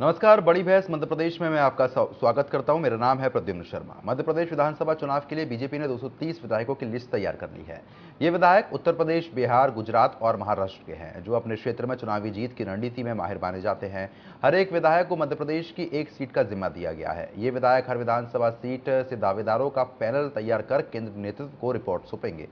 नमस्कार। बड़ी भैंस मध्य प्रदेश में मैं आपका स्वागत करता हूं। मेरा नाम है प्रद्युम्न शर्मा। मध्य प्रदेश विधानसभा चुनाव के लिए बीजेपी ने 230 विधायकों की लिस्ट तैयार कर ली है। ये विधायक उत्तर प्रदेश, बिहार, गुजरात और महाराष्ट्र के हैं, जो अपने क्षेत्र में चुनावी जीत की रणनीति में माहिर माने जाते हैं। हर एक विधायक को मध्य प्रदेश की एक सीट का जिम्मा दिया गया है। ये विधायक हर विधानसभा सीट से दावेदारों का पैनल तैयार कर केंद्र नेतृत्व को रिपोर्ट सौंपेंगे।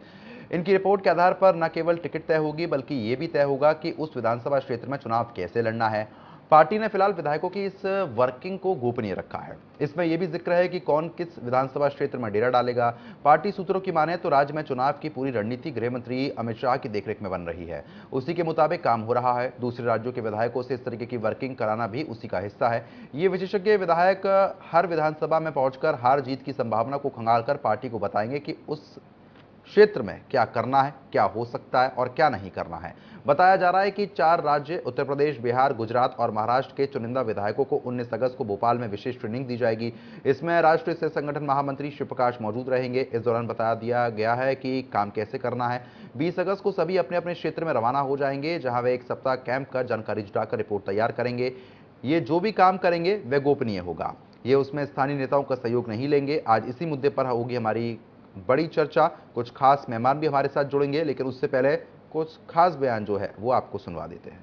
इनकी रिपोर्ट के आधार पर न केवल टिकट तय होगी, बल्कि ये भी तय होगा कि उस विधानसभा क्षेत्र में चुनाव कैसे लड़ना है। पार्टी ने फिलहाल विधायकों की इस वर्किंग को गोपनीय रखा है। इसमें यह भी जिक्र है कि कौन किस विधानसभा क्षेत्र में डेरा डालेगा। पार्टी सूत्रों की माने तो राज्य में चुनाव की पूरी रणनीति गृह मंत्री अमित शाह की देखरेख में बन रही है। उसी के मुताबिक काम हो रहा है। दूसरे राज्यों के विधायकों से इस तरीके की वर्किंग कराना भी उसी का हिस्सा है। ये विशेषज्ञ विधायक हर विधानसभा में पहुंचकर हार जीत की संभावना को खंगालकर पार्टी को बताएंगे कि उस क्षेत्र में क्या करना है, क्या हो सकता है और क्या नहीं करना है। बताया जा रहा है कि 4 राज्य उत्तर प्रदेश, बिहार, गुजरात और महाराष्ट्र के चुनिंदा विधायकों को 19 अगस्त को भोपाल में विशेष ट्रेनिंग दी जाएगी। इसमें राष्ट्रीय सह संगठन महामंत्री शिव प्रकाश मौजूद रहेंगे। इस दौरान बता दिया गया है कि काम कैसे करना है। 20 अगस्त को सभी अपने अपने क्षेत्र में रवाना हो जाएंगे, जहां वे एक सप्ताह कैंप कर जानकारी जुटाकर रिपोर्ट तैयार करेंगे। ये जो भी काम करेंगे वह गोपनीय होगा। ये उसमें स्थानीय नेताओं का सहयोग नहीं लेंगे। आज इसी मुद्दे पर होगी हमारी बड़ी चर्चा। कुछ खास मेहमान भी हमारे साथ जुड़ेंगे, लेकिन उससे पहले कुछ खास बयान जो है वो आपको सुनवा देते हैं।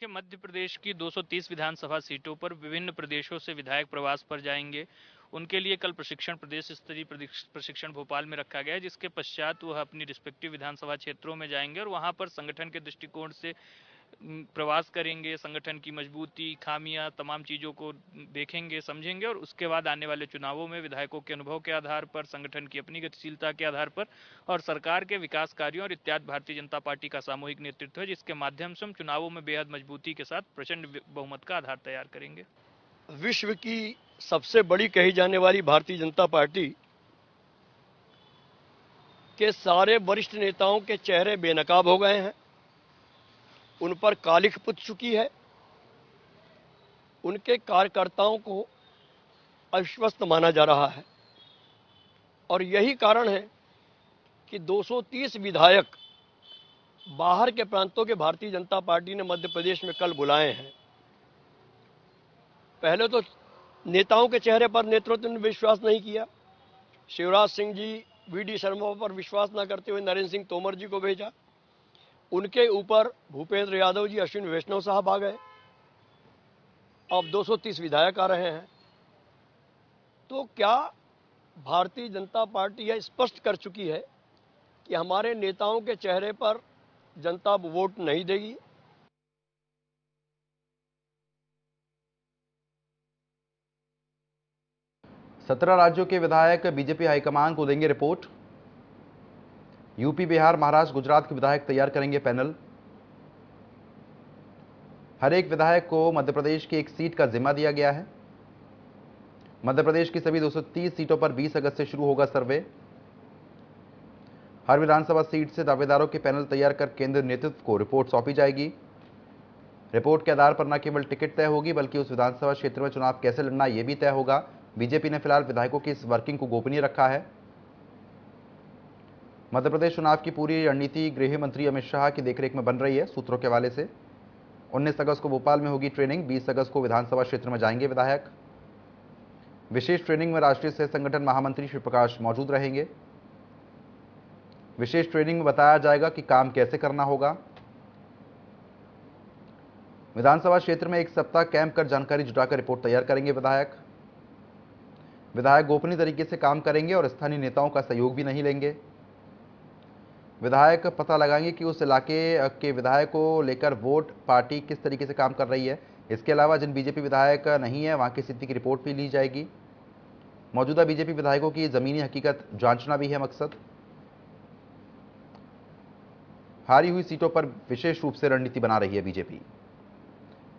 कि मध्य प्रदेश की 230 विधानसभा सीटों पर विभिन्न प्रदेशों से विधायक प्रवास पर जाएंगे। उनके लिए कल प्रशिक्षण, प्रदेश स्तरीय प्रशिक्षण भोपाल में रखा गया है, जिसके पश्चात वह अपनी रिस्पेक्टिव विधानसभा क्षेत्रों में जाएंगे और वहां पर संगठन के दृष्टिकोण से प्रवास करेंगे। संगठन की मजबूती, खामियां, तमाम चीज़ों को देखेंगे, समझेंगे और उसके बाद आने वाले चुनावों में विधायकों के अनुभव के आधार पर, संगठन की अपनी गतिशीलता के आधार पर और सरकार के विकास कार्यों और इत्यादि भारतीय जनता पार्टी का सामूहिक नेतृत्व है, जिसके माध्यम से हम चुनावों में बेहद मजबूती के साथ प्रचंड बहुमत का आधार तैयार करेंगे। विश्व की सबसे बड़ी कही जाने वाली भारतीय जनता पार्टी के सारे वरिष्ठ नेताओं के चेहरे बेनकाब हो गए हैं। उन पर कालिख पुत चुकी है। उनके कार्यकर्ताओं को अविश्वस्त माना जा रहा है और यही कारण है कि 230 विधायक बाहर के प्रांतों के भारतीय जनता पार्टी ने मध्य प्रदेश में कल बुलाए हैं। पहले तो नेताओं के चेहरे पर नेतृत्व ने विश्वास नहीं किया। शिवराज सिंह जी, वीडी शर्मा पर विश्वास न करते हुए नरेंद्र सिंह तोमर जी को भेजा। उनके ऊपर भूपेंद्र यादव जी, अश्विनी वैष्णव साहब आ गए। अब 230 विधायक आ रहे हैं। तो क्या भारतीय जनता पार्टी यह स्पष्ट कर चुकी है कि हमारे नेताओं के चेहरे पर जनता वोट नहीं देगी? 17 राज्यों के विधायक बीजेपी हाईकमान को देंगे रिपोर्ट। यूपी, बिहार, महाराष्ट्र, गुजरात के विधायक तैयार करेंगे पैनल। हर एक विधायक को मध्य प्रदेश की एक सीट का जिम्मा दिया गया है। मध्य प्रदेश की सभी 230 सीटों पर 20 अगस्त से शुरू होगा सर्वे। हर विधानसभा सीट से दावेदारों के पैनल तैयार कर केंद्र नेतृत्व को रिपोर्ट सौंपी जाएगी। रिपोर्ट के आधार पर न केवल टिकट तय होगी, बल्कि उस विधानसभा क्षेत्र में चुनाव कैसे लड़ना यह भी तय होगा। बीजेपी ने फिलहाल विधायकों की इस वर्किंग को गोपनीय रखा है। मध्य प्रदेश चुनाव की पूरी रणनीति गृह मंत्री अमित शाह की देखरेख में बन रही है। सूत्रों के हवाले से 19 अगस्त को भोपाल में होगी ट्रेनिंग। 20 अगस्त को विधानसभा क्षेत्र में जाएंगे विधायक। विशेष ट्रेनिंग में राष्ट्रीय सह संगठन महामंत्री शिव प्रकाश मौजूद रहेंगे। विशेष ट्रेनिंग में बताया जाएगा कि काम कैसे करना होगा। विधानसभा क्षेत्र में एक सप्ताह कैंप कर जानकारी जुटाकर रिपोर्ट तैयार करेंगे विधायक। विधायक गोपनीय तरीके से काम करेंगे और स्थानीय नेताओं का सहयोग भी नहीं लेंगे। विधायक पता लगाएंगे कि उस इलाके के विधायक को लेकर वोट पार्टी किस तरीके से काम कर रही है। इसके अलावा जिन बीजेपी विधायक नहीं है, वहां की स्थिति की रिपोर्ट भी ली जाएगी। मौजूदा बीजेपी विधायकों की जमीनी हकीकत जांचना भी है मकसद। हारी हुई सीटों पर विशेष रूप से रणनीति बना रही है बीजेपी।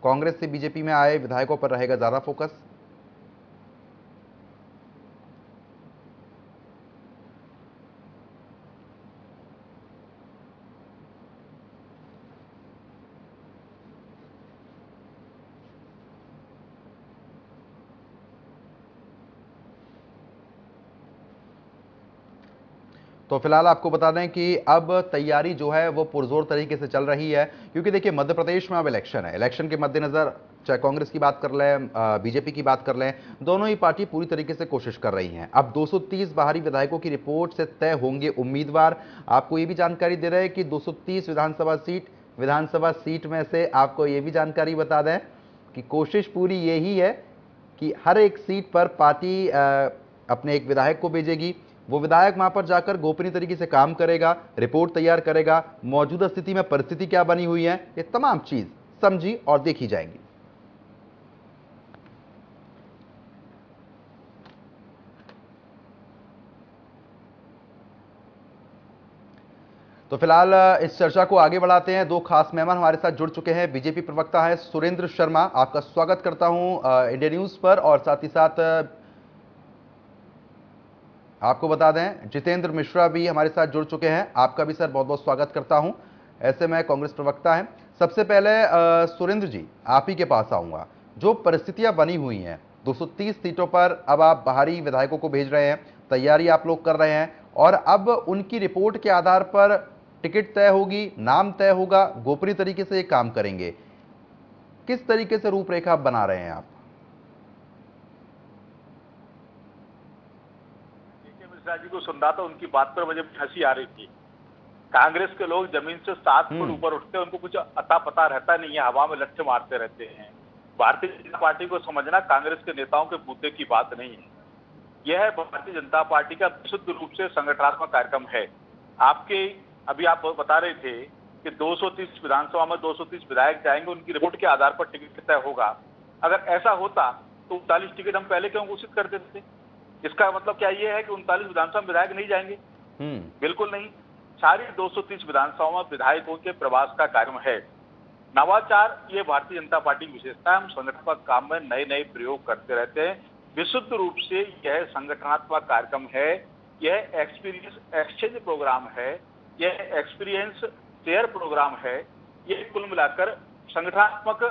कांग्रेस से बीजेपी में आए विधायकों पर रहेगा ज्यादा फोकस। तो फिलहाल आपको बता दें कि अब तैयारी जो है वो पुरजोर तरीके से चल रही है, क्योंकि देखिए मध्य प्रदेश में अब इलेक्शन है। इलेक्शन के मद्देनजर चाहे कांग्रेस की बात कर लें, बीजेपी की बात कर लें, दोनों ही पार्टी पूरी तरीके से कोशिश कर रही हैं। अब 230 बाहरी विधायकों की रिपोर्ट से तय होंगे उम्मीदवार। आपको ये भी जानकारी दे रहे हैं कि 230 विधानसभा सीट में से आपको ये भी जानकारी बता दें कि कोशिश पूरी यही है कि हर एक सीट पर पार्टी अपने एक विधायक को भेजेगी। वो विधायक वहां पर जाकर गोपनीय तरीके से काम करेगा, रिपोर्ट तैयार करेगा, मौजूदा स्थिति में परिस्थिति क्या बनी हुई है, ये तमाम चीज समझी और देखी जाएंगी। तो फिलहाल इस चर्चा को आगे बढ़ाते हैं। दो खास मेहमान हमारे साथ जुड़ चुके हैं। बीजेपी प्रवक्ता है सुरेंद्र शर्मा, आपका स्वागत करता हूं इंडिया न्यूज पर। और साथ ही साथ आपको बता दें जितेंद्र मिश्रा भी हमारे साथ जुड़ चुके हैं, आपका भी सर बहुत बहुत स्वागत करता हूं। ऐसे में कांग्रेस प्रवक्ता हैं। सबसे पहले सुरेंद्र जी आप ही के पास आऊंगा। जो परिस्थितियां बनी हुई हैं, 230 सीटों पर अब आप बाहरी विधायकों को भेज रहे हैं, तैयारी आप लोग कर रहे हैं, और अब उनकी रिपोर्ट के आधार पर टिकट तय होगी, नाम तय होगा, गोपनीय तरीके से ये काम करेंगे। किस तरीके से रूपरेखा आप बना रहे हैं आप? मिश्रा जी को सुन रहा था, उनकी बात पर मुझे हंसी आ रही थी। कांग्रेस के लोग जमीन से 7 फुट ऊपर उठते हैं, उनको कुछ अता पता रहता नहीं है, हवा में लट्ठे मारते रहते हैं। भारतीय जनता पार्टी को समझना कांग्रेस के नेताओं के मुद्दे की बात नहीं है। यह भारतीय जनता पार्टी का विशुद्ध रूप से संगठनात्मक कार्यक्रम है। आपके अभी आप बता रहे थे कि 230 विधानसभा में 230 विधायक जाएंगे, उनकी रिपोर्ट के आधार पर टिकट तय होगा। अगर ऐसा होता तो 39 टिकट हम पहले क्यों घोषित कर देते? इसका मतलब क्या ये है कि 39 विधानसभा में विधायक नहीं जाएंगे? बिल्कुल नहीं। सारी 230 विधानसभा में विधायकों के प्रवास का कार्यक्रम है। नवाचार ये भारतीय जनता पार्टी की विशेषता है। हम संगठनात्मक काम में नए नए प्रयोग करते रहते हैं। विशुद्ध रूप से यह संगठनात्मक कार्यक्रम है, यह एक्सपीरियंस एक्सचेंज प्रोग्राम है, यह एक्सपीरियंस शेयर प्रोग्राम है। यह कुल मिलाकर संगठनात्मक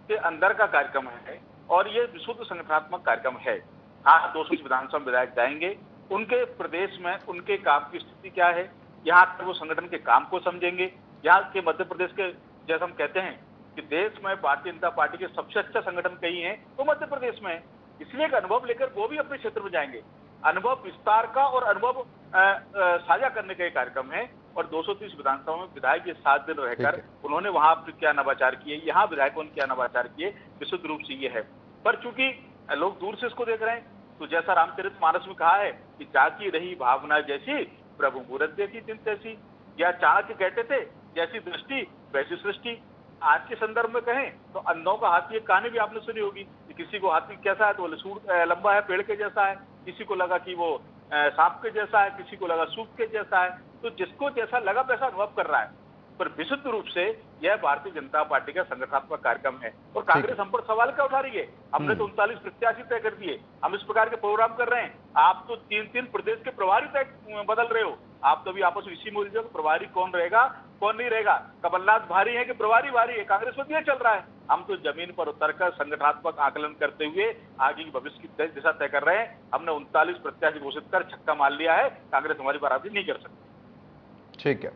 के अंदर का कार्यक्रम है और यह विशुद्ध संगठनात्मक कार्यक्रम है। हाँ, 230 विधानसभा विधायक जाएंगे, उनके प्रदेश में उनके काम की स्थिति क्या है, यहाँ पर वो संगठन के काम को समझेंगे। यहाँ के मध्य प्रदेश के, जैसे हम कहते हैं कि देश में भारतीय जनता पार्टी के सबसे अच्छा संगठन कहीं है तो मध्य प्रदेश में है। इसलिए एक अनुभव लेकर वो भी अपने क्षेत्र में जाएंगे। अनुभव विस्तार का और अनुभव साझा करने का एक कार्यक्रम है। और 230 विधानसभा में विधायक ये 7 दिन रहकर उन्होंने वहां क्या नवाचार किए, यहाँ विधायकों ने क्या नवाचार किए, विशुद्ध रूप से ये है। पर चूंकि लोग दूर से इसको देख रहे हैं, तो जैसा रामचरितमानस में कहा है कि जाकी रही भावना जैसी, प्रभु मूरत देखी चिंत ऐसी। या चाणक्य कहते थे जैसी दृष्टि वैसी सृष्टि। आज के संदर्भ में कहें तो अंधों का हाथी, एक कहानी भी आपने सुनी होगी कि किसी को हाथी कैसा है तो बोले सूट लंबा है, पेड़ के जैसा है, किसी को लगा कि वो सांप के जैसा है, किसी को लगा सूप के जैसा है। तो जिसको जैसा लगा वैसा अनुभव कर रहा है। पर विशुद्ध रूप से यह भारतीय जनता पार्टी का संगठनात्मक कार्यक्रम है। और कांग्रेस हम पर सवाल क्या उठा रही है? हमने तो 39 प्रत्याशी तय कर दिए, हम इस प्रकार के प्रोग्राम कर रहे हैं। आप तो 3-3 प्रदेश के प्रभारी तय बदल रहे हो। आप तो अभी आपस में इसी में उलझे हो, प्रभारी कौन रहेगा कौन नहीं रहेगा, कमलनाथ भारी है कि प्रभारी भारी है, कांग्रेस में यह चल रहा है। हम तो जमीन पर उतरकर संगठनात्मक आकलन करते हुए आगे की भविष्य की दिशा तय कर रहे हैं। हमने 39 प्रत्याशी घोषित कर छक्का मार लिया है, कांग्रेस हमारी बराबरी नहीं कर सकती। ठीक है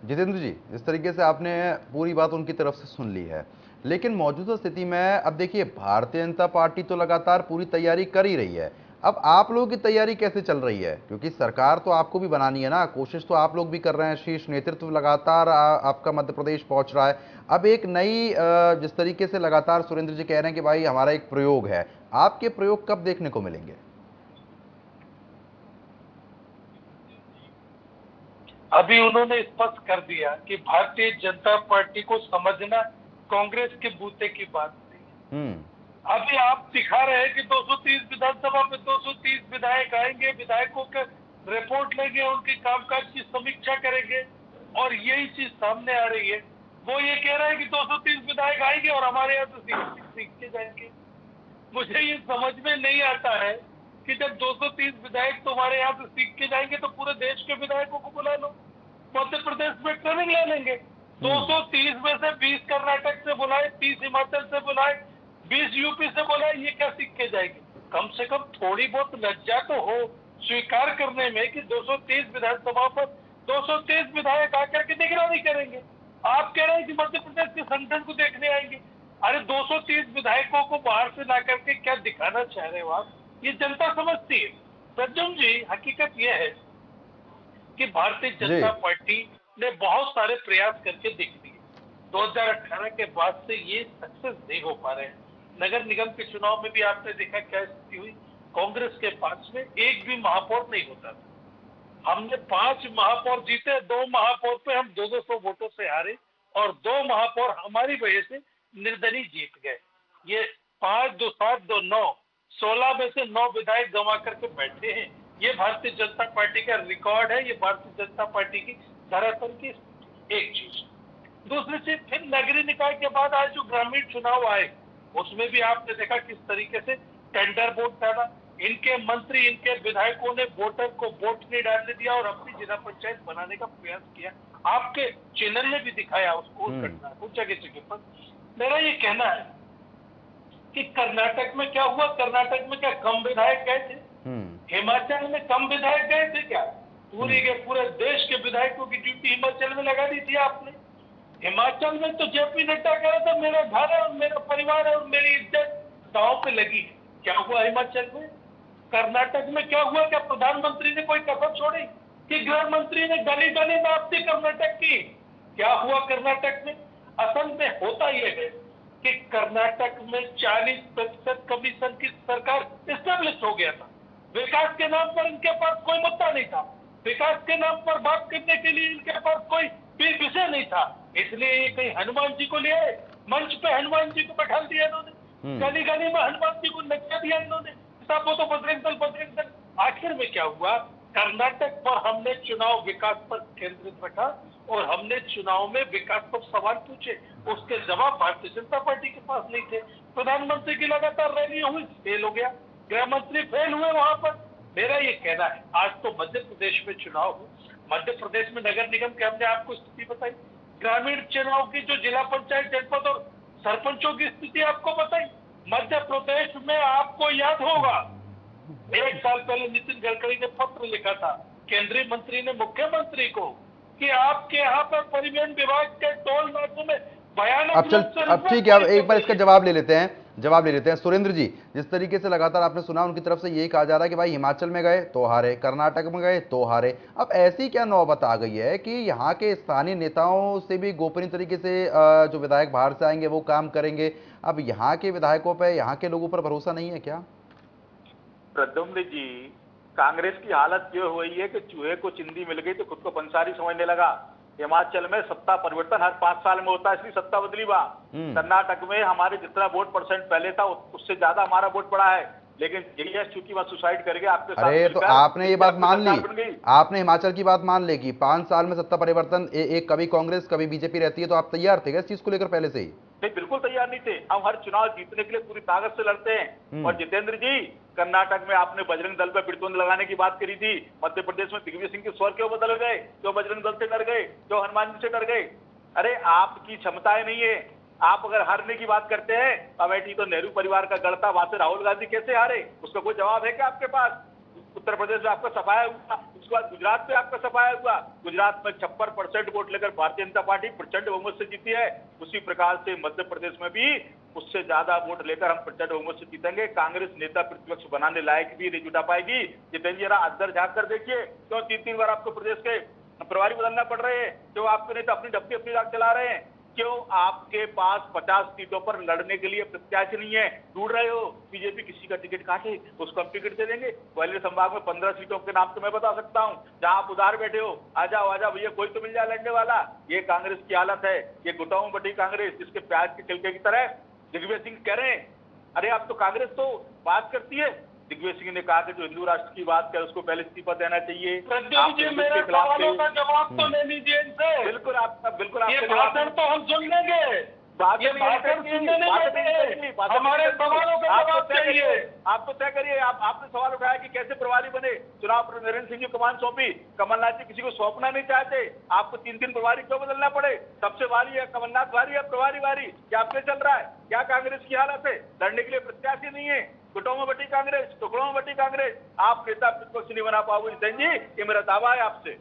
जितेंद्र जी, इस तरीके से आपने पूरी बात उनकी तरफ से सुन ली है, लेकिन मौजूदा स्थिति में अब देखिए भारतीय जनता पार्टी तो लगातार पूरी तैयारी कर ही रही है। अब आप लोगों की तैयारी कैसे चल रही है? क्योंकि सरकार तो आपको भी बनानी है ना, कोशिश तो आप लोग भी कर रहे हैं, शीर्ष नेतृत्व लगातार आपका मध्य प्रदेश पहुंच रहा है। अब एक नई जिस तरीके से लगातार सुरेंद्र जी कह रहे हैं कि भाई हमारा एक प्रयोग है, आपके प्रयोग कब देखने को मिलेंगे? अभी उन्होंने स्पष्ट कर दिया कि भारतीय जनता पार्टी को समझना कांग्रेस के बूते की बात नहीं। अभी आप दिखा रहे हैं कि 230 विधानसभा में 230 विधायक आएंगे, विधायकों के रिपोर्ट लेंगे, उनके कामकाज की समीक्षा करेंगे, और यही चीज सामने आ रही है। वो ये कह रहे हैं कि 230 विधायक आएंगे और हमारे यहाँ से सीख के जाएंगे। मुझे ये समझ में नहीं आता है कि जब 230 विधायक तुम्हारे यहाँ से सीख के जाएंगे तो पूरे देश के विधायकों को बुला लो, मध्य प्रदेश में ट्रेनिंग ले लेंगे। 230 में से 20 कर्नाटक से बुलाए, 30 हिमाचल से बुलाए, 20 यूपी से बुलाए, ये क्या सीख के जाएंगे? कम से कम थोड़ी बहुत लज्जा तो हो, स्वीकार करने में कि 230 विधानसभा पर 230 विधायक आकर के निगरानी करेंगे। आप कह रहे हैं कि मध्य प्रदेश के संगठन को देखने आएंगे। अरे 230 विधायकों को बाहर से ला करके क्या दिखाना चाह रहे हो आप? ये जनता समझती है। प्रद्युम्न जी, हकीकत यह है कि भारतीय जनता पार्टी ने बहुत सारे प्रयास करके देख लिए। 2018 के बाद से ये सक्सेस नहीं हो पा रहे हैं। नगर निगम के चुनाव में भी आपने देखा क्या स्थिति हुई। कांग्रेस के पास में एक भी महापौर नहीं होता था। हमने 5 महापौर जीते, 2 महापौर पे हम 200 वोटों से हारे और 2 महापौर हमारी वजह से निर्दलीय जीत गए। ये 5, 2, 7, 2, 9, 16 में से 9 विधायक गंवा करके बैठे हैं। ये भारतीय जनता पार्टी का रिकॉर्ड है। ये भारतीय जनता पार्टी की धरातल की एक चीज। दूसरी चीज, फिर नगरीय निकाय के बाद आज जो ग्रामीण चुनाव आए उसमें भी आपने देखा किस तरीके से टेंडर वोट डाला। इनके मंत्री, इनके विधायकों ने वोटर को वोट नहीं डालने दिया और अपनी जिला पंचायत बनाने का प्रयास किया। आपके चैनल ने भी दिखाया उसको घटना को जगह जगह पर। मेरा ये कहना है कि कर्नाटक में क्या हुआ? कर्नाटक में क्या कम विधायक गए थे? हिमाचल में कम विधायक गए थे क्या? पूरे के पूरे देश के विधायकों की ड्यूटी हिमाचल में लगा दी थी आपने। हिमाचल में तो जेपी नड्डा कह रहा था मेरा घर है और मेरा परिवार है और मेरी इज्जत दांव पे लगी। क्या हुआ हिमाचल में? कर्नाटक में क्या हुआ? क्या प्रधानमंत्री ने कोई कसर छोड़ी कि गृह मंत्री ने गली गली नाप दी कर्नाटक की? क्या हुआ कर्नाटक में? असल में होता यह है कि कर्नाटक में 40% कमीशन की सरकार स्टेब्लिश हो गया था। विकास के नाम पर इनके पास कोई मुद्दा नहीं था। विकास के नाम पर बात करने के लिए इनके पास कोई भी विषय नहीं था। इसलिए ये कहीं हनुमान जी को ले आए, मंच पे हनुमान जी को बैठा दिया इन्होंने, गली गली में हनुमान जी को नचा दिया इन्होंने। साहब वो तो बजरंग दल। आखिर में क्या हुआ? कर्नाटक पर हमने चुनाव विकास पर केंद्रित रखा और हमने चुनाव में विकास पर सवाल पूछे। उसके जवाब भारतीय जनता पार्टी के पास नहीं थे। प्रधानमंत्री की लगातार रैली हुई, फेल हो गया। गृह मंत्री फेल हुए वहां पर। मेरा ये कहना है, आज तो मध्य प्रदेश में चुनाव हो, मध्य प्रदेश में नगर निगम की हमने आपको स्थिति बताई, ग्रामीण चुनाव की जो जिला पंचायत, जनपद और सरपंचों की स्थिति आपको बताई। मध्य प्रदेश में आपको याद होगा 1 साल पहले नितिन गडकरी ने पत्र लिखा था केंद्रीय मंत्री ने मुख्यमंत्री को कि आपके यहाँ पर परिवहन विभाग के टोल नाकों में भयानक। अब ठीक है, अब एक बार इसका जवाब ले लेते हैं। सुरेंद्र जी, जिस तरीके से लगातार आपने सुना उनकी तरफ से यही कहा जा रहा है कि भाई हिमाचल में गए तो हारे, कर्नाटक में गए तो हारे। अब ऐसी क्या नौबत आ गई है कि यहाँ के स्थानीय नेताओं से भी गोपनीय तरीके से जो विधायक बाहर से आएंगे वो काम करेंगे। अब यहाँ के विधायकों पर, यहाँ के लोगों पर भरोसा नहीं है क्या? प्रद्युम्न जी, कांग्रेस की हालत ये हुई है कि चूहे को चिंदी मिल गई तो खुद को पंसारी समझने लगा। हिमाचल में सत्ता परिवर्तन हर 5 साल में होता है, इसलिए सत्ता बदली बा। कर्नाटक में हमारे जितना वोट परसेंट पहले था उससे ज्यादा हमारा वोट पड़ा है, लेकिन यही है चूंकि वह सुसाइड कर गया आपके साथ। अरे तो आपने ये बात मान ली, आपने हिमाचल की बात मान ली कि 5 साल में सत्ता परिवर्तन, एक कभी कांग्रेस कभी बीजेपी रहती है, तो आप तैयार थे इस चीज को लेकर पहले से ही? नहीं, बिल्कुल तैयार नहीं थे। हम हर चुनाव जीतने के लिए पूरी ताकत से लड़ते हैं। और जितेंद्र जी, कर्नाटक में आपने बजरंग दल पर प्रतिबंध लगाने की बात करी थी, मध्य प्रदेश में दिग्विजय सिंह के स्वर क्यों बदल गए? क्यों बजरंग दल से डर गए? क्यों हनुमान जी से डर गए? अरे आपकी क्षमताएं नहीं है। आप अगर हारने की बात करते हैं, अमेठी तो नेहरू परिवार का गढ़ था, वहां से राहुल गांधी कैसे हारे? उसका कोई जवाब है क्या आपके पास? उत्तर प्रदेश में आपका सफाया हुआ, उसके बाद गुजरात में आपका सफाया हुआ। गुजरात में 56% वोट लेकर भारतीय जनता पार्टी प्रचंड बहुमत से जीती है। उसी प्रकार से मध्य प्रदेश में भी उससे ज्यादा वोट लेकर हम प्रचंड बहुमत से जीतेंगे। कांग्रेस नेता प्रतिपक्ष बनाने लायक भी नहीं जुटा पाएगी। जितेंद्र जरा अंदर झांक कर देखिए, क्यों 3-3 बार आपको प्रदेश के प्रभारी बदलना पड़ रहे हैं? क्यों आपके नेता अपनी डब्बी अपनी राग चला रहे हैं? क्यों आपके पास 50 सीटों पर लड़ने के लिए प्रत्याशी नहीं है? ढूंढ रहे हो बीजेपी किसी का टिकट काटे उसको हम टिकट दे देंगे। ग्वालियर संभाग में 15 सीटों के नाम तो मैं बता सकता हूं, जहां आप उधार बैठे हो। आ जाओ भैया, कोई तो मिल जाए लड़ने वाला। ये कांग्रेस की हालत है, ये गुटाऊं बटी कांग्रेस, जिसके प्याज के छिलके की तरह। दिग्विजय सिंह कह रहे हैं, अरे अब तो कांग्रेस तो बात करती है। दिग्विजय सिंह ने कहा कि जो हिंदू राष्ट्र की बात करे उसको पहले इस्तीफा देना चाहिए। मेरे सवालों का जवाब तो ले लीजिए इनसे। बिल्कुल आपका ये भाषण तो हम सुन लेंगे, ये भाषण सुनने नहीं बैठे, हमारे सवालों का जवाब चाहिए। आप तो तय करिए, आपने सवाल उठाया कि कैसे प्रभारी बने, चुनाव पर नरेंद्र सिंह की कमान सौंपी, कमलनाथ जी किसी को सौंपना नहीं चाहते, आपको 3-3 प्रभारी क्यों बदलना पड़े? सबसे वारी है कमलनाथ वारी है, प्रभारी वारी, क्या आपके चल रहा है? क्या कांग्रेस की हालत है? लड़ने के लिए प्रत्याशी नहीं है। गुटों में बटी कांग्रेस, टुकड़ों में बटी कांग्रेस, आप नेता प्रतिपक्ष नहीं बना पाओगे जितेंद्र जी, ये मेरा दावा है आपसे।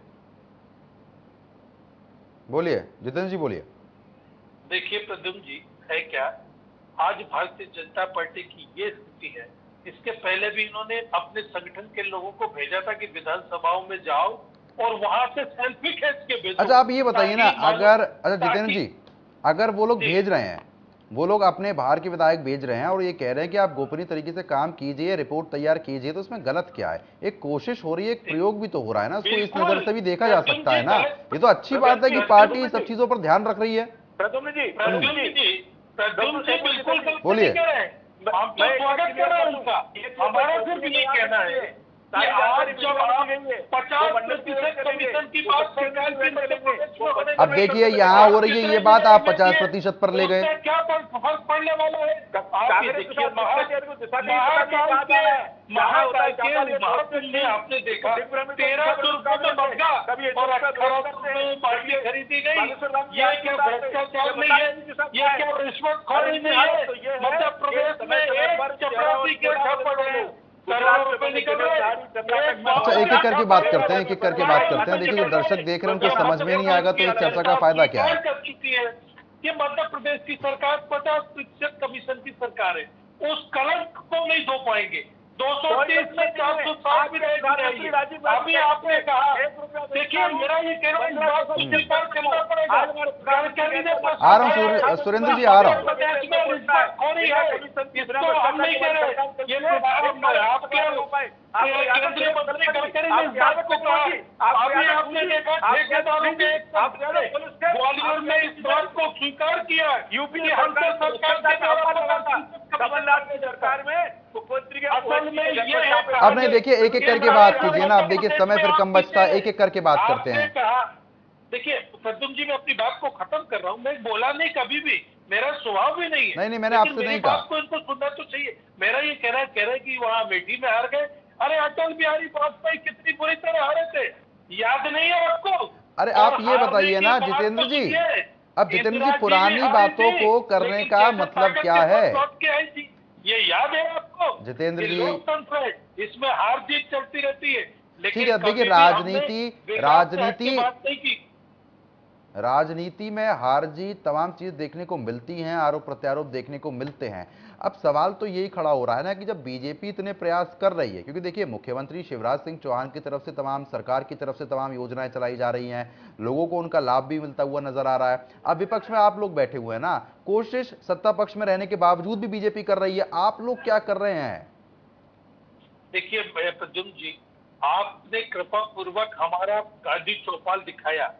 बोलिए जितेंद्र जी, बोलिए। देखिए प्रद्युम्न जी, है क्या, आज भारतीय जनता पार्टी की ये स्थिति है। इसके पहले भी इन्होंने अपने संगठन के लोगों को भेजा था कि विधानसभाओं में जाओ और वहां से सेल्फी खींच के भेजो। अच्छा आप ये बताइए ना, अगर अच्छा जितेंद्र जी, अगर वो लोग भेज रहे हैं, वो लोग अपने बाहर के विधायक भेज रहे हैं और ये कह रहे हैं कि आप गोपनीय तरीके से काम कीजिए, रिपोर्ट तैयार कीजिए, तो उसमें गलत क्या है? एक कोशिश हो रही है, एक प्रयोग भी तो हो रहा है ना, उसको इस नजर से भी देखा जा सकता है ना। ये तो अच्छी बात है कि पार्टी इन सब चीजों पर ध्यान रख रही है। प्रद्युम्न जी बिल्कुल बोलिए। हम तो स्वागत कर रहे हैं उनका। हमारा सिर्फ ये कहना है कि आज जब आप 50% कमीशन की बात सरकार की मध्य प्रदेश में होने, अब देखिए यहाँ हो रही है ये बात, आप 50% पर ले गए। उससे क्या फर्क पड़ने वाला है? आप ये देखिए, महाकाल के महाकुंभ में आपने देखा 1300 रुपए में मग्गा और 1800 रुपए में बाल्टी खरीदी गई। ये क्या भ्रष्टाचार नहीं है? ये क्या रिश्वतखोरी नहीं है? मध्य प्रदेश में एक चपरासी के घर पड़े हैं, करोड़ों रुपए निकल रहे हैं। अच्छा एक एक करके बात करते हैं, एक एक करके बात करते हैं। देखिए जो दर्शक देख रहे हैं उनको समझ में नहीं आएगा तो इस चर्चा का फायदा क्या है? कर चुकी है कि मध्य प्रदेश की सरकार 50% कमीशन की सरकार है, उस कलंक को नहीं धो पाएंगे। 230 में 460 भी रहेगी। अभी आपने कहा, देखिए मेरा ये कहना इस बात को स्वीकार करना पड़ेगा। आ रहा हूँ सुरेंद्र जी, आ रहा हूँ। प्रदेश में रिश्वतखोरी है, इसको हम नहीं कह रहे। ये आपके केंद्रीय मंत्री गडकरी ने इस बात को कहा। अभी आपने देखा ठेकेदारों के ग्वालियर में इस बात को स्वीकार किया। यूपी हमसे सरकार के द्वारा कमलनाथ की सरकार में मुख्यमंत्री के असल में ये है। अब नहीं देखिए एक एक करके बात कीजिए ना, अब देखिए समय फिर कम बचता है, एक एक करके बात करते हैं। देखिए प्रद्युम्न जी, मैं अपनी बात को खत्म कर रहा हूँ। मैं बोला नहीं कभी भी, मेरा स्वभाव भी नहीं है। नहीं मैंने आपसे नहीं कहा। आपको इनको सुनना तो चाहिए। मेरा ये कह रहा है कि वहाँ अमेठी में हार गए। अरे अटल बिहारी वाजपेयी कितनी बुरी तरह हारे थे, याद नहीं है आपको? अरे आप ये बताइए ना जितेंद्र जी, अब जितेंद्र जी पुरानी बातों को करने का मतलब क्या है? ये याद है आपको जितेंद्र जी? लोकतंत्र है, इसमें हार जीत चलती रहती है। ठीक है, देखिए राजनीति में हार जीत तमाम चीज देखने को मिलती हैं, आरोप प्रत्यारोप देखने को मिलते हैं। अब सवाल तो यही खड़ा हो रहा है ना कि जब बीजेपी इतने प्रयास कर रही है, क्योंकि देखिए मुख्यमंत्री शिवराज सिंह चौहान की तरफ से तमाम, सरकार की तरफ से तमाम योजनाएं चलाई जा रही हैं, लोगों को उनका लाभ भी मिलता हुआ नजर आ रहा है। अब विपक्ष में आप लोग बैठे हुए हैं ना, कोशिश सत्ता पक्ष में रहने के बावजूद भी बीजेपी कर रही है, आप लोग क्या कर रहे हैं? देखिए प्रद्युम्न जी, आपने कृपा पूर्वक हमारा गांधी चौपाल दिखाया,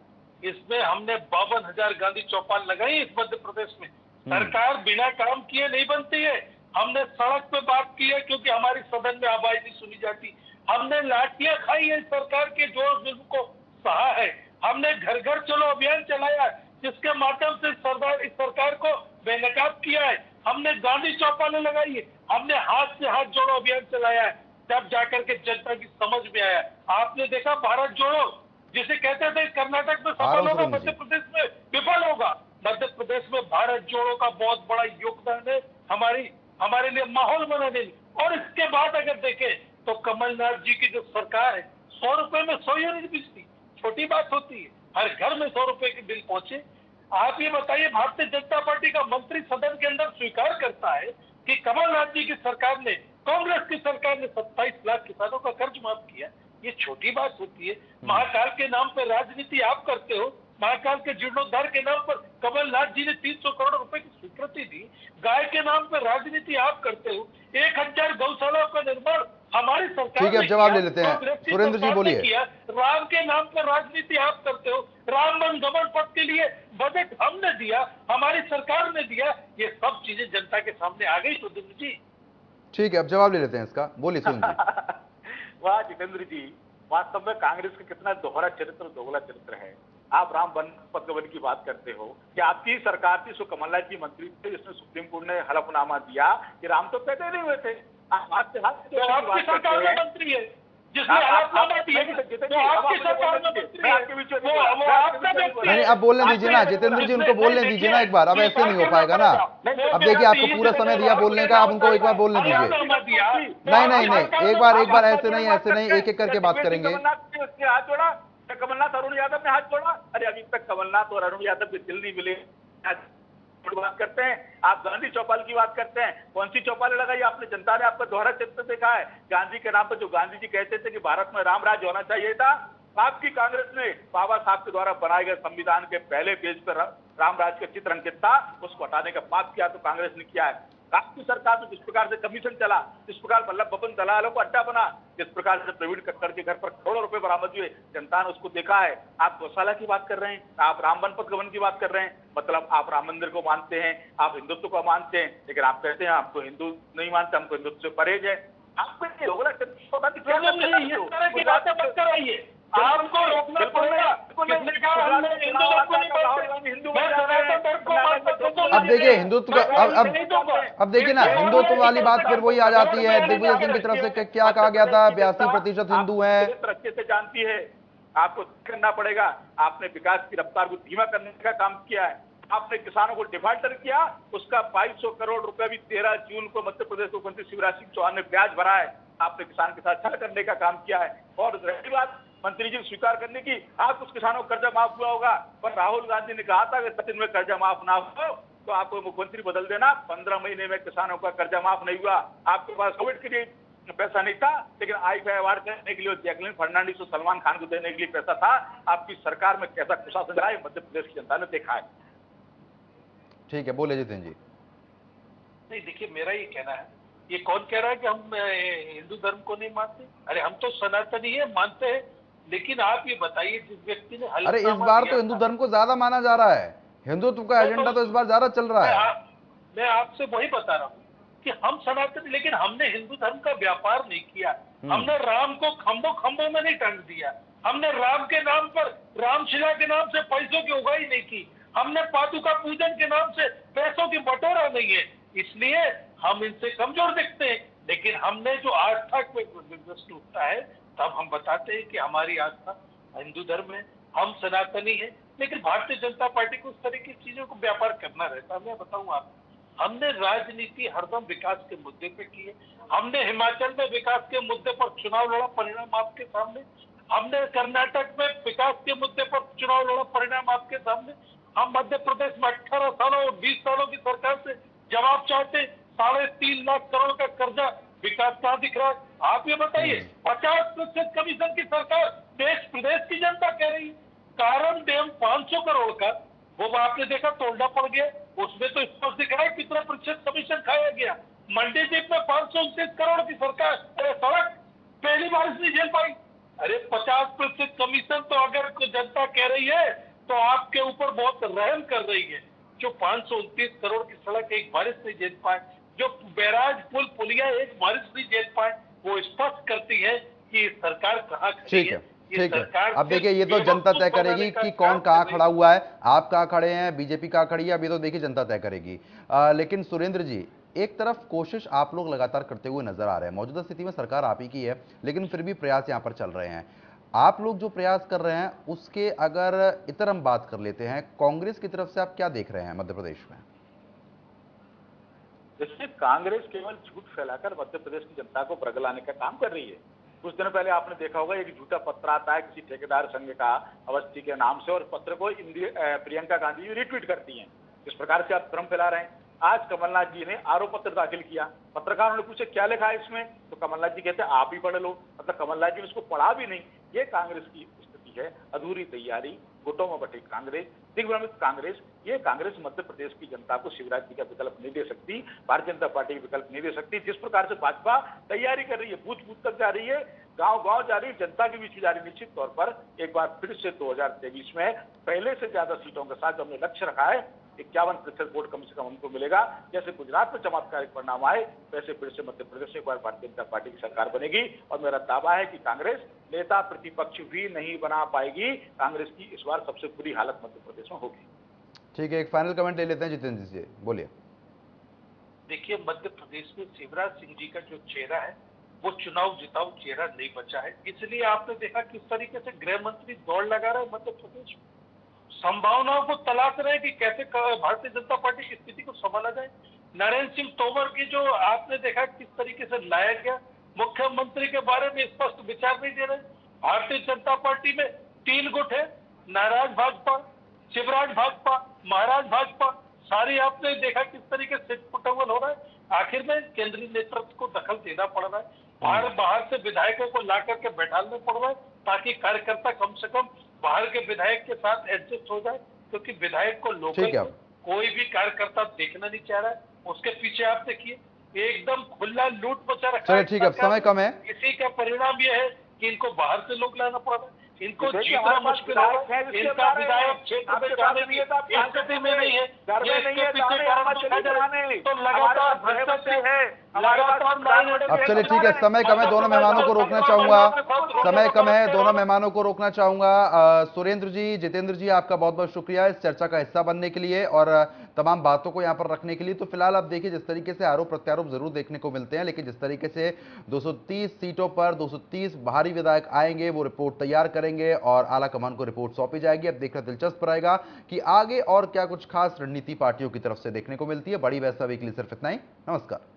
इसमें हमने 52,000 गांधी चौपाल लगाई इस मध्य प्रदेश में। सरकार बिना काम किए नहीं बनती है। हमने सड़क पे बात की है क्योंकि हमारी सदन में आवाज नहीं सुनी जाती। हमने लाठियां खाई है सरकार के जोर जुल्म को सहा है। हमने घर घर चलो अभियान चलाया जिसके माध्यम से इस सरकार को बेनकाब किया है। हमने गांधी चौपालें लगाई है, हमने हाथ से हाथ जोड़ो अभियान चलाया है, तब जाकर के जनता की समझ में आया। आपने देखा भारत जोड़ो जिसे कहते थे कर्नाटक में सफल होगा, मध्य प्रदेश में विफल होगा। मध्य प्रदेश में भारत जोड़ो का बहुत बड़ा योगदान है हमारे लिए माहौल बनाने में। और इसके बाद अगर देखें तो कमलनाथ जी की जो सरकार है, 100 रुपए में 100 यूनिट बिजली छोटी बात होती है, हर घर में 100 रुपए की बिल पहुंचे। आप ये बताइए, भारतीय जनता पार्टी का मंत्री सदन के अंदर स्वीकार करता है कि कमलनाथ जी की सरकार ने, कांग्रेस की सरकार ने 27 लाख किसानों का कर्ज माफ किया। ये छोटी बात होती है? महाकाल के नाम पर राजनीति आप करते हो। महाकाल के जीर्णोद्धार के नाम पर कमलनाथ जी ने 300 करोड़ रुपए की स्वीकृति दी। गाय के नाम पर राजनीति आप करते हो। 1000 गौशालाओं का निर्माण हमारी सरकार ठीक है, जवाब ले लेते हैं। सुरेंद्र जी बोलिए। राम के नाम पर राजनीति आप करते हो। राम गमन पथ के लिए बजट हमने दिया, हमारी सरकार ने दिया। ये सब चीजें जनता के सामने आ गई। सुरेंद्र जी ठीक है, अब जवाब ले लेते हैं इसका। बोलिए सुरेंद्र जी। वाह जितेंद्र जी, वास्तव में कांग्रेस का कितना दोहरा चरित्र, दोगला चरित्र है। आप राम पदगमन की बात करते हो कि आपकी सरकार थी, सो कमलनाथ जी मंत्री थे, जिसमें सुप्रीम कोर्ट ने हलफनामा दिया कि राम तो पैदा नहीं हुए थे। आपके हाथ आपकी सरकार में मंत्री है जिसने हलफनामा दिया, आपकी सरकार में मंत्री है। आपके बीच में नहीं बोला। वो आपका व्यक्ति नहीं, अब बोलने दीजिए ना जितेंद्र जी, उनको बोलने दीजिए ना एक बार। अब ऐसे नहीं हो पाएगा ना। अब देखिए, आपको पूरा समय दिया बोलने का, आप उनको एक बार बोलने दीजिए। नहीं नहीं नहीं, एक बार ऐसे नहीं, एक एक करके बात करेंगे। हाथ जोड़ा, कमलनाथ अरुण यादव ने हाथ जोड़ा। अरे अभी तक कमलनाथ और अरुण यादव के दिल नहीं मिले। बात करते हैं आप, गांधी चौपाल की बात करते हैं। कौन सी चौपाल लगाई आपने? जनता ने आपका दोहरा चित्र देखा है। गांधी के नाम पर जो गांधी जी कहते थे कि भारत में राम राज्य होना चाहिए था, आपकी कांग्रेस ने बाबा साहब के द्वारा बनाए गए संविधान के पहले पेज पर राम राज्य का चित्र अंकित था, उसको हटाने का पाप किया तो कांग्रेस ने किया है। आपकी सरकार में जिस प्रकार से कमीशन चला, जिस प्रकार वल्लभ भवन दलालों को अड्डा बना, जिस प्रकार से प्रवीण कक्कड़ के घर पर करोड़ों रुपए बरामद हुए, जनता ने उसको देखा है। आप गौशाला की बात कर रहे हैं, आप राम वनपथ गमन की बात कर रहे हैं। मतलब आप राम मंदिर को मानते हैं, आप हिंदुत्व को मानते हैं, लेकिन आप कहते हैं आपको हिंदू नहीं मानते, हमको हिंदुत्व से परहेज है। आपको ये होगा आपको रोकना पड़ेगा। किसने कहा हमने हिंदू धर्म को नहीं मानते? अब देखिए हिंदुत्व का, अब देखिए ना, हिंदुत्व वाली बात फिर वही आ जाती है। दिग्विजय सिंह की तरफ से क्या कहा गया था, 82% हिंदू हैं। अच्छे से जानती है, आपको करना पड़ेगा। आपने विकास की रफ्तार को धीमा करने का काम किया है। आपने किसानों को डिफाल्टर किया, उसका 2200 करोड़ रुपए भी 13 जून को मध्य प्रदेश मुख्यमंत्री शिवराज सिंह चौहान ने ब्याज भरा है। आपने किसान के साथ छल करने का काम किया है। और रही बात मंत्री जी स्वीकार करने की, आप कुछ किसानों को कर्जा माफ हुआ होगा, पर राहुल गांधी ने कहा था कि 7 दिन में कर्जा माफ ना हो तो आपको मुख्यमंत्री बदल देना। 15 महीने में किसानों का कर्जा माफ नहीं हुआ। आपके पास कोविड के लिए पैसा नहीं था, लेकिन IFI अवार्ड करने के लिए जैकलिन फर्नांडिस और सलमान खान को देने के लिए पैसा था। आपकी सरकार में कैसा कुशासन रहा है मध्य प्रदेश की जनता ने देखा है। ठीक है, बोले जितेंद्र जी। नहीं, देखिए मेरा ये कहना है, ये कौन कह रहा है कि हम हिंदू धर्म को नहीं मानते? अरे हम तो सनातनी है, मानते हैं। लेकिन आप ये बताइए, जिस व्यक्ति ने अरे इस बार तो हिंदू धर्म को ज्यादा माना जा रहा है, हिंदुत्व का एजेंडा तो इस बार ज्यादा चल रहा है। मैं आपसे वही बता रहा हूँ कि हम सनातनी, लेकिन हमने हिंदू धर्म का व्यापार नहीं किया। हमने राम को खंभों में नहीं टांग दिया। हमने राम के नाम पर, रामशिला के नाम से पैसों की उगाई नहीं की। हमने पादुका पूजन के नाम से पैसों की बटोरा नहीं है। इसलिए हम इनसे कमजोर दिखते हैं। लेकिन हमने जो आस्था को दिलचस्प टूटता है, तब हम बताते हैं कि हमारी आस्था हिंदू धर्म है, हम सनातनी है। लेकिन भारतीय जनता पार्टी को उस तरह की चीजों को व्यापार करना रहता है। मैं बताऊं आपको, हमने राजनीति हरदम विकास के मुद्दे पे की है। हमने हिमाचल में विकास के मुद्दे पर चुनाव लड़ा, परिणाम आपके सामने। हमने कर्नाटक में विकास के मुद्दे पर चुनाव लड़ा, परिणाम आपके सामने। हम मध्य प्रदेश में 18 सालों और 20 सालों की सरकार से जवाब चाहते, 3.5 लाख करोड़ का कर्जा, विकास कहाँ दिख रहा है? आप ये बताइए। 50% कमीशन की सरकार देश प्रदेश की जनता कह रही है। कारण डैम 500 करोड़ का, वो आपने देखा तोड़ना पड़ गया। उसमें तो स्पष्ट दिख रहा है कितना प्रतिशत कमीशन खाया गया। मंडी द्वीप में 529 करोड़ की सरकार, अरे सड़क पहली बारिश नहीं झेल पाई। अरे 50% कमीशन तो अगर जनता कह रही है तो आपके ऊपर बहुत रहम कर रही है। जो 529 करोड़ की सड़क एक बारिश नहीं झेल पाए, जो बैराज पुल पुलिया एक बारिश नहीं झेल पाए, वो स्पष्ट करती है कि सरकार कहाँ खड़ी है। ठीक है, अब देखिए ये तो जनता तय करेगी कि कौन कहाँ खड़ा हुआ है। आप कहाँ खड़े हैं, बीजेपी कहाँ खड़ी है, अब ये तो देखिए जनता तय करेगी। लेकिन सुरेंद्र जी, एक तरफ कोशिश आप लोग लगातार करते हुए नजर आ रहे हैं, मौजूदा स्थिति में सरकार आप ही की है, लेकिन फिर भी प्रयास यहाँ पर चल रहे हैं। आप लोग जो प्रयास कर रहे हैं उसके अगर इतर हम बात कर लेते हैं, कांग्रेस की तरफ से आप क्या देख रहे हैं मध्य प्रदेश में? जैसे कांग्रेस केवल झूठ फैलाकर मध्य प्रदेश की जनता को प्रगलाने का काम कर रही है। कुछ दिन पहले आपने देखा होगा, एक झूठा पत्र आता है किसी ठेकेदार संघ का अवस्थी के नाम से, और पत्र को प्रियंका गांधी रिट्वीट करती हैं। इस प्रकार से आप भ्रम फैला रहे हैं। आज कमलनाथ जी ने आरोप पत्र दाखिल किया। पत्रकारों ने पूछे क्या लिखा है इसमें, तो कमलनाथ जी कहते हैं आप ही पढ़ लो। मतलब कमलनाथ जी ने उसको पढ़ा भी नहीं। ये कांग्रेस की स्थिति है, अधूरी तैयारी, गुटों में बटी कांग्रेस, दिग्भ्रमित कांग्रेस। ये कांग्रेस मध्य प्रदेश की जनता को शिवराज जी का विकल्प नहीं दे सकती, भारतीय जनता पार्टी का विकल्प नहीं दे सकती। जिस प्रकार से भाजपा तैयारी कर रही है, बूथ बूथ तक जा रही है, गांव गांव जा रही है, जनता के बीच जा रही है, निश्चित तौर पर एक बार फिर से 2023 में पहले से ज्यादा सीटों के साथ हमने लक्ष्य रखा है, 51% वोट कम से कम हमको मिलेगा। जैसे गुजरात में चमत्कारिक परिणाम आए, वैसे फिर से मध्य प्रदेश में एक बार भारतीय जनता पार्टी की सरकार बनेगी। और मेरा दावा है कि कांग्रेस नेता प्रतिपक्ष भी नहीं बना पाएगी। कांग्रेस की इस बार सबसे बुरी हालत मध्य प्रदेश में होगी। ठीक है, एक फाइनल कमेंट ले लेते हैं जितेंद्र जी, बोलिए। देखिए, मध्य प्रदेश में शिवराज सिंह जी का जो चेहरा है वो चुनाव जिताऊ चेहरा नहीं बचा है। इसलिए आपने देखा किस तरीके से गृह मंत्री दौड़ लगा रहे हैं मध्य प्रदेश में, संभावनाओं को तलाश रहे हैं कि कैसे भारतीय जनता पार्टी की स्थिति को संभाला जाए। नरेंद्र सिंह तोमर की जो आपने देखा किस तरीके से लाया गया, मुख्यमंत्री के बारे में स्पष्ट विचार नहीं दे रहे। भारतीय जनता पार्टी में 3 गुट है, नाराज भाजपा, शिवराज भाजपा, महाराज भाजपा, सारी आपने देखा किस तरीके से पुटअवल हो रहा है। आखिर में केंद्रीय नेतृत्व को दखल देना पड़ रहा है, बाहर से विधायकों को ला करके बैठाना पड़ रहा है, ताकि कार्यकर्ता कम से कम बाहर के विधायक के साथ एडजस्ट हो जाए, क्योंकि विधायक को लोकल कोई भी कार्यकर्ता देखना नहीं चाह रहा है। उसके पीछे आप देखिए एकदम खुला लूट मचा रखा है। ठीक है, समय कम है। इसी का परिणाम यह है कि इनको बाहर से लोग लाना पड़ रहा है, इनको जीतना मुश्किल है, इनका विधायक क्षेत्र में जाने की स्थिति में नहीं है। तो लगातार भ्रष्टाचार है, लगातार। अब चलिए ठीक है, समय कम है, दोनों मेहमानों को रोकना चाहूंगा, समय कम है, दोनों मेहमानों को रोकना चाहूंगा। सुरेंद्र जी, जितेंद्र जी, आपका बहुत बहुत शुक्रिया इस चर्चा का हिस्सा बनने के लिए और तमाम बातों को यहाँ पर रखने के लिए। तो फिलहाल आप देखिए, जिस तरीके से आरोप प्रत्यारोप जरूर देखने को मिलते हैं, लेकिन जिस तरीके से 230 सीटों पर 230 बाहरी विधायक आएंगे, वो रिपोर्ट तैयार करेंगे और आला कमान को रिपोर्ट सौंपी जाएगी। अब देखना दिलचस्प रहेगा कि आगे और क्या कुछ खास रणनीति पार्टियों की तरफ से देखने को मिलती है। बड़ी वैसा वीकली सिर्फ इतना ही। नमस्कार।